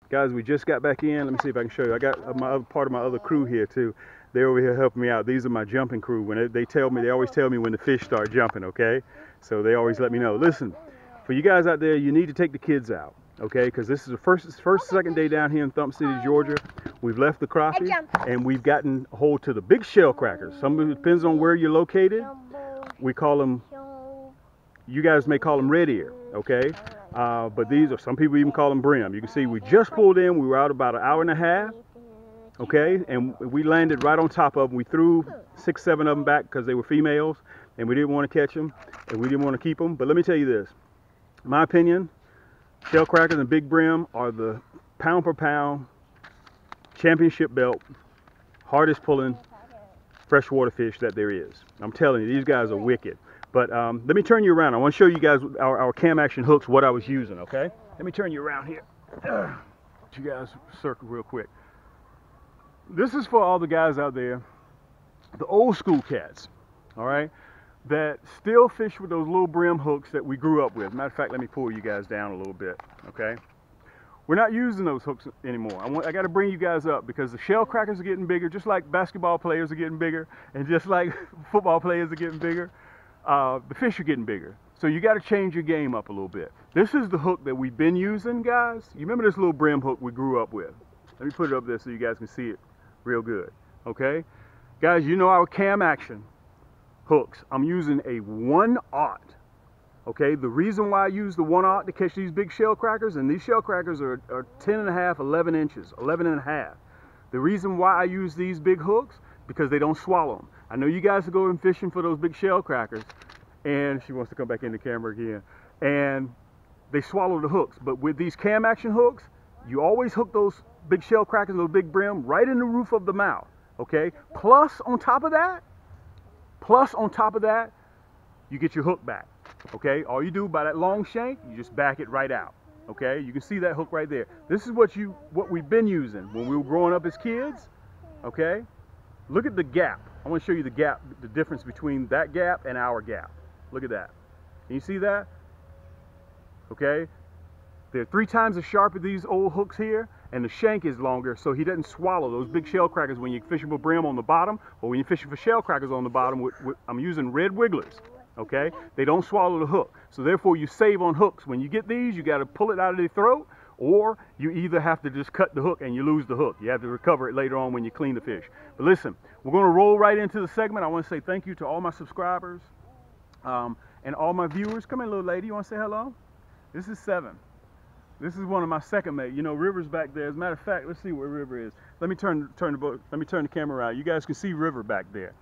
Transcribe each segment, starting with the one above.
Guys, we just got back in. Let me see if I can show you. I got my other part of my other crew here too. They're over here helping me out. These are my jumping crew. When they tell me, they always tell me when the fish start jumping, okay? So they always let me know. Listen, for you guys out there, you need to take the kids out, okay? Because this is the second day down here in Thump City, Georgia. We've left the crappie, and we've gotten a hold to the big shell crackers. Some of it depends on where you're located. We call them, you guys may call them red ear, okay? But these are, some people even call them BREAM. You can see we just pulled in. We were out about an hour and a half, okay? And we landed right on top of them. We threw 6, 7 of them back because they were females, and we didn't want to catch them, and we didn't want to keep them. But let me tell you this. In my opinion, shell crackers and big BREAM are the pound per pound championship belt, hardest pulling freshwater fish that there is. I'm telling you, these guys are wicked. But let me turn you around. I want to show you guys our cam action hooks, what I was using, okay? Let me turn you around here. Let you guys circle real quick. This is for all the guys out there, the old school cats, all right, that still fish with those little BREAM hooks that we grew up with. Matter of fact, let me pull you guys down a little bit, okay? We're not using those hooks anymore. I got to bring you guys up because the shell crackers are getting bigger, just like basketball players are getting bigger, and just like football players are getting bigger. The fish are getting bigger. So you got to change your game up a little bit. This is the hook that we've been using, guys. You remember this little BREAM hook we grew up with? Let me put it up there so you guys can see it real good, okay? Guys, you know our cam action hooks. I'm using a 1/0. Okay, the reason why I use the 1/0 to catch these big shell crackers, and these shell crackers are 10.5, 11 inches, 11.5. The reason why I use these big hooks, because they don't swallow them. I know you guys are going fishing for those big shell crackers, and she wants to come back in the camera again, and they swallow the hooks. But with these cam action hooks, you always hook those big shell crackers, those big BREAM, right in the roof of the mouth, okay? Plus on top of that, you get your hook back, okay? All you do by that long shank, you just back it right out, okay? You can see that hook right there. This is what we've been using when we were growing up as kids, okay? Look at the gap. I want to show you the gap, the difference between that gap and our gap. Look at that. Can you see that? Okay? They're 3 times as sharp as these old hooks here, and the shank is longer, so he doesn't swallow those big shell crackers when you're fishing for BREAM on the bottom, or when you're fishing for shell crackers on the bottom. I'm using red wigglers, okay? They don't swallow the hook, so therefore you save on hooks. When you get these, you got to pull it out of their throat, or you either have to just cut the hook and you lose the hook. You have to recover it later on when you clean the fish. But listen, we're going to roll right into the segment. I want to say thank you to all my subscribers and all my viewers. Come in, little lady. You want to say hello? This is 7. This is one of my second mate. You know, River's back there. As a matter of fact, let's see where River is. Let me turn the camera around. You guys can see River back there.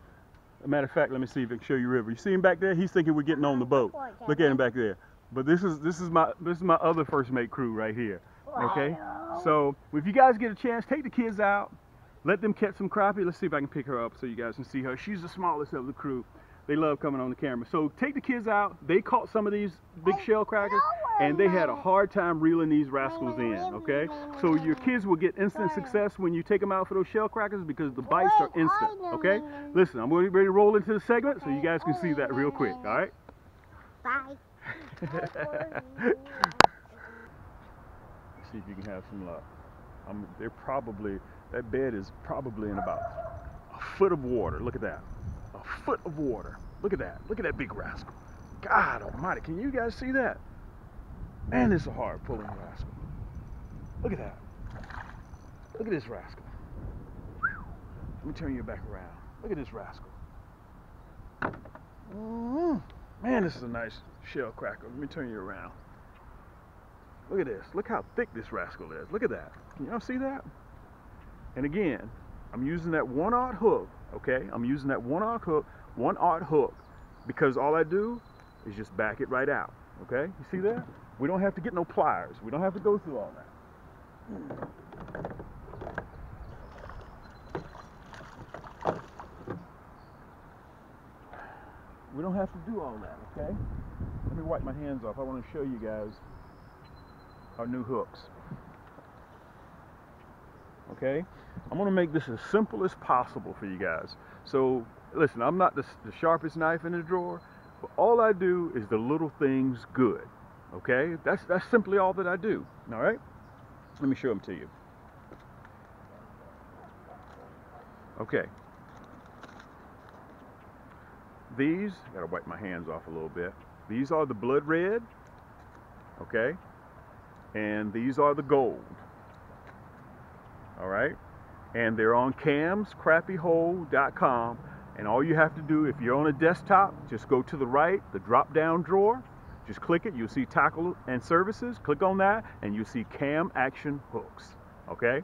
As a matter of fact, let me see if I can show you River. You see him back there? He's thinking we're getting on the boat. Look at him back there. But this is my other first mate crew right here. Okay? So if you guys get a chance, take the kids out. Let them catch some crappie. Let's see if I can pick her up so you guys can see her. She's the smallest of the crew. They love coming on the camera. So take the kids out. They caught some of these big shell crackers, and they had a hard time reeling these rascals in, okay? So your kids will get instant success when you take them out for those shell crackers because the bites are instant, okay? Listen, I'm ready to roll into the segment so you guys can see that real quick, all right? Bye. See if you can have some luck. That bed is probably in about a foot of water. Look at that. A foot of water. Look at that. Look at that big rascal. God almighty. Can you guys see that? Man, this is a hard pulling rascal. Look at that. Look at this rascal. Let me turn you back around. Look at this rascal. Man, this is a nice shell cracker. Let me turn you around. Look at this. Look how thick this rascal is. Look at that. Can y'all see that? And again, I'm using that 1/0 hook, okay? I'm using that 1/0 hook, because all I do is just back it right out, okay? You see that? We don't have to get no pliers. We don't have to go through all that. We don't have to do all that, okay? Let me wipe my hands off. I want to show you guys our new hooks. Okay? I'm going to make this as simple as possible for you guys. So, listen, I'm not the sharpest knife in the drawer, but all I do is the little things good. Okay? That's simply all that I do. All right? Let me show them to you. Okay. These, gotta wipe my hands off a little bit. These are the blood red, okay? And these are the gold. All right? And they're on camscrappyhole.com. And all you have to do, if you're on a desktop, just go to the right, the drop-down drawer, just click it. You'll see tackle and services. Click on that, and you'll see cam action hooks. Okay?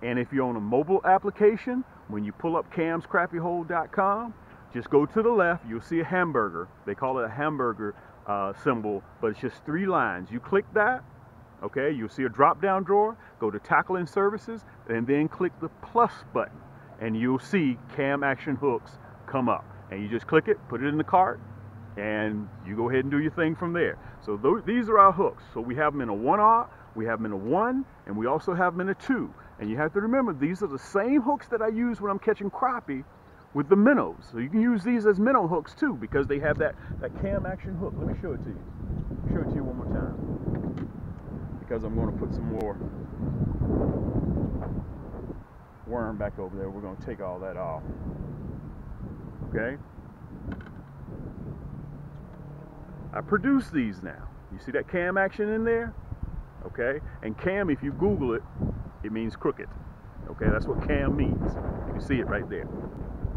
And if you're on a mobile application, when you pull up camscrappyhole.com, just go to the left. You'll see a hamburger. They call it a hamburger symbol, but it's just 3 lines. You click that. Okay, you'll see a drop-down drawer. Go to tackle and services, and then click the plus button, and you'll see cam action hooks come up. And you just click it, put it in the cart, and you go ahead and do your thing from there. So these are our hooks. So we have them in a 1/0, we have them in a 1, and we also have them in a 2. And you have to remember, these are the same hooks that I use when I'm catching crappie with the minnows. So you can use these as minnow hooks too, because they have that cam action hook. Let me show it to you. Show it to you one more time, because I'm going to put some more worm back over there. We're going to take all that off. Okay? I produce these now. You see that cam action in there? Okay? And cam, if you Google it, it means crooked. Okay? That's what cam means. You can see it right there.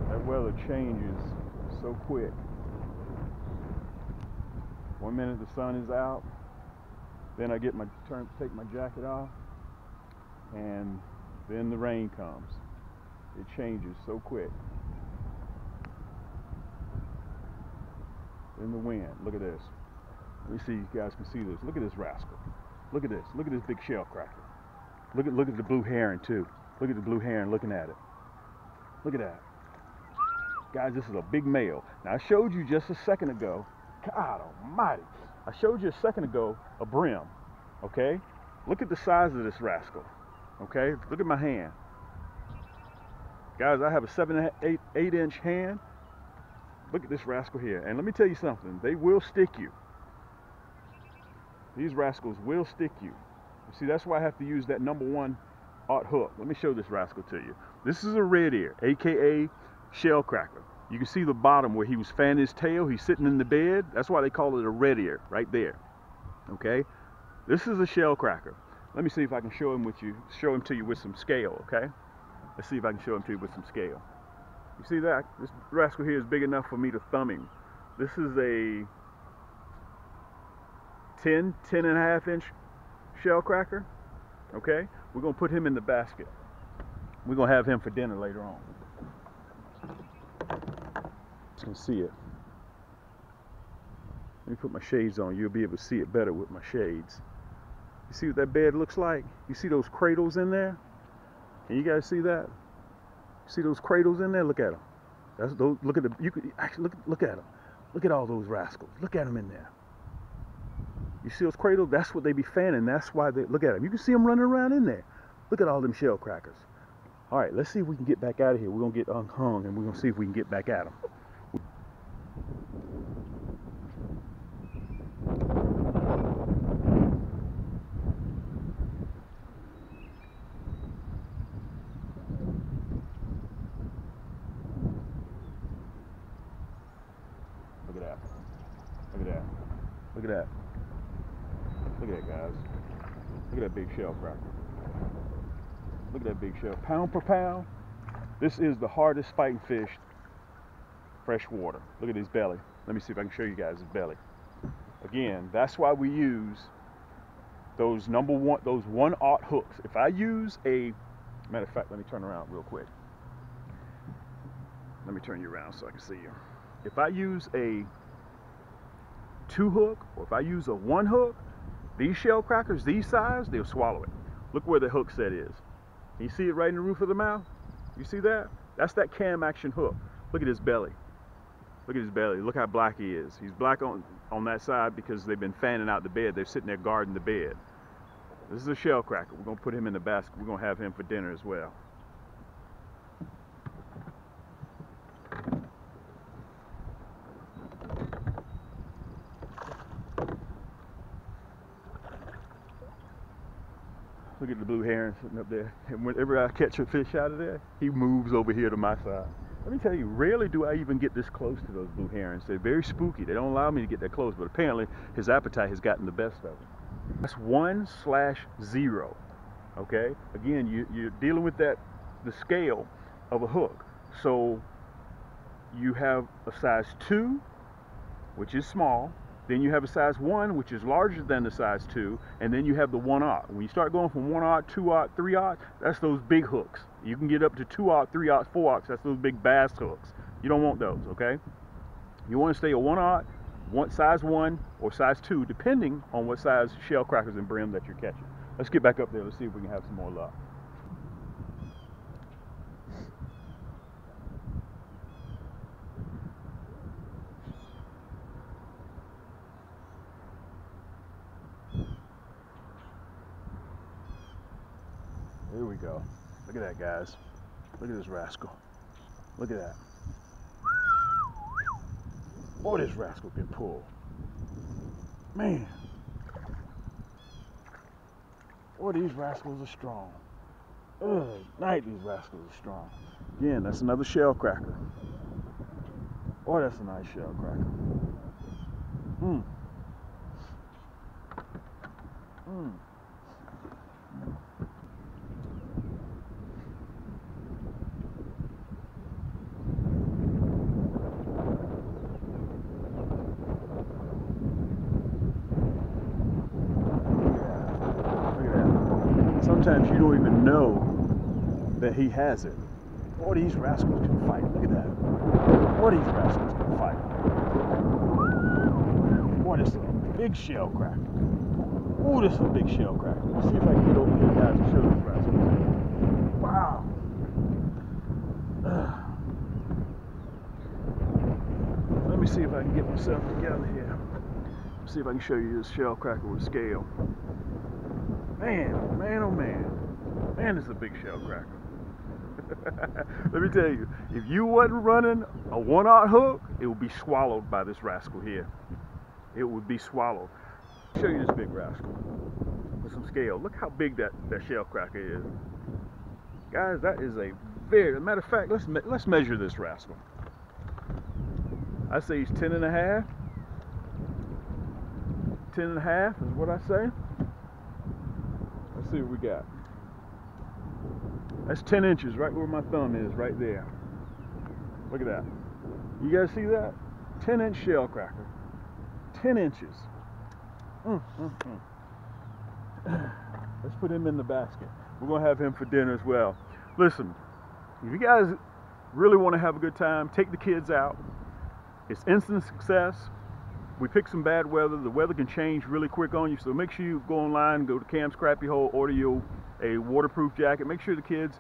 That weather changes so quick. One minute the sun is out, then I get take my jacket off, and then the rain comes. It changes so quick. Then the wind. Look at this. Let me see if you guys can see this. Look at this rascal. Look at this. Look at this big shell cracker. Look at the blue heron too. Look at the blue heron looking at it. Look at that. Guys, this is a big male. Now I showed you just a second ago. God almighty. I showed you a second ago a BREAM. Okay? Look at the size of this rascal. Okay? Look at my hand. Guys, I have a 8-inch hand. Look at this rascal here. And let me tell you something. They will stick you. These rascals will stick you. You see, that's why I have to use that number 1/0 hook. Let me show this rascal to you. This is a red ear, aka shell cracker. You can see the bottom where he was fanning his tail. He's sitting in the bed. That's why they call it a red ear, right there. Okay? This is a shell cracker. Let me see if I can show him to you with some scale, okay? Let's see if I can show him to you with some scale. You see that? This rascal here is big enough for me to thumb him. This is a 10.5-inch shell cracker. Okay? We're going to put him in the basket. We're going to have him for dinner later on. You can see it. Let me put my shades on. You'll be able to see it better with my shades. You see what that bed looks like? You see those cradles in there? Can you guys see that? See those cradles in there? Look at them. That's those. Look at the. You could actually look at them. Look at all those rascals. Look at them in there. You see those cradles? That's what they be fanning. That's why they look at them. You can see them running around in there. Look at all them shell crackers. All right, let's see if we can get back out of here. We're gonna get unhung, and we're gonna see if we can get back at them. Look at that. Look at that. Look at that. Look at that, guys. Look at that big shell cracker. Look at that big shell. Pound per pound, this is the hardest fighting fish fresh water. Look at his belly. Let me see if I can show you guys his belly. Again, that's why we use those those 1/0 hooks. If I use a, matter of fact, let me turn around real quick. Let me turn you around so I can see you. If I use a 2 hook, or if I use a 1 hook, these shell crackers, these size, they'll swallow it. Look where the hook set is. Can you see it right in the roof of the mouth? You see that? That's that cam action hook. Look at his belly. Look at his belly. Look how black he is. He's black on that side because they've been fanning out the bed. They're sitting there guarding the bed. This is a shell cracker. We're going to put him in the basket. We're going to have him for dinner as well. Look at the blue sitting up there, and whenever I catch a fish out of there, he moves over here to my side. Let me tell you, rarely do I even get this close to those blue herons. They're very spooky. They don't allow me to get that close, but apparently his appetite has gotten the best of him. That's 1/0. Okay? Again, you're dealing with the scale of a hook. So you have a size 2, which is small. Then you have a size 1, which is larger than the size 2, and then you have the 1/0. When you start going from 1/0, 2/0, 3/0, that's those big hooks. You can get up to 2/0, 3/0, 4/0. That's those big bass hooks. You don't want those, okay? You want to stay a 1/0, size 1, or size 2, depending on what size shell crackers and brim that you're catching. Let's get back up there. Let's see if we can have some more luck. Here we go. Look at that, guys. Look at this rascal. Look at that. Boy, this rascal can pull. Man. Boy, these rascals are strong. Night, these rascals are strong. Again, that's another shell cracker. Boy, that's a nice shell cracker. Sometimes you don't even know that he has it. Boy, these rascals can fight. Look at that. Boy, these rascals can fight. Boy, this is a big shell cracker. Oh, this is a big shell cracker. Let's see if I can get over here, guys, and show these rascals. Wow. Let me see if I can get myself together here. See if I can show you this shell cracker with scale. Man, oh man. Man, this is a big shell cracker. Let me tell you, if you wasn't running a 1/0 hook, it would be swallowed by this rascal here. It would be swallowed. I'll show you this big rascal with some scale. Look how big that shell cracker is. Guys, that is a very, matter of fact, let's measure this rascal. I say he's 10.5. 10.5 is what I say. Let's see what we got. That's 10 inches right where my thumb is, right there. Look at that. You guys see that? 10-inch shell cracker. 10 inches. Let's put him in the basket. We're going to have him for dinner as well. Listen, if you guys really want to have a good time, take the kids out. It's instant success. We picked some bad weather. The weather can change really quick on you, so make sure you go online, go to Cam's Crappie Hole, order you a waterproof jacket. Make sure the kids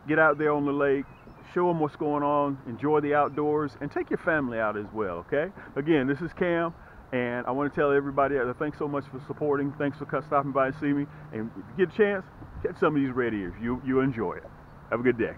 get out there on the lake, show them what's going on, enjoy the outdoors, and take your family out as well, okay? Again, this is Cam, and I want to tell everybody thanks so much for supporting. Thanks for stopping by and see me. And if you get a chance, catch some of these red ears. You'll enjoy it. Have a good day.